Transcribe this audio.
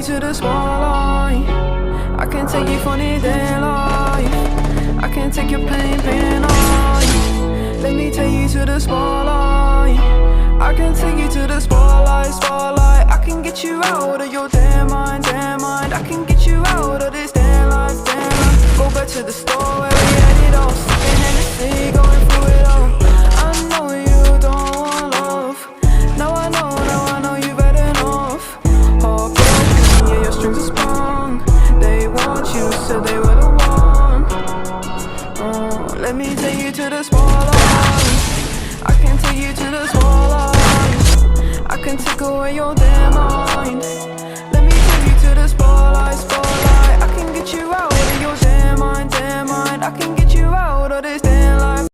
to the spotlight. I can take you funny day life. I can take your pain life. Let me take you to the spotlight. I can take you to the spotlight. I can get you out of your damn mind. I can get you out of this damn life. Go back to the store where we had it all. Sipping Hennessy, going through it all. I know you don't want love. Now I know you've had enough. Heartbroken, yeah, your strings are sprung. They want you, said they were the one. Let me take you to the spotlight. I can take you to the spotlight. I can take away your damn mind.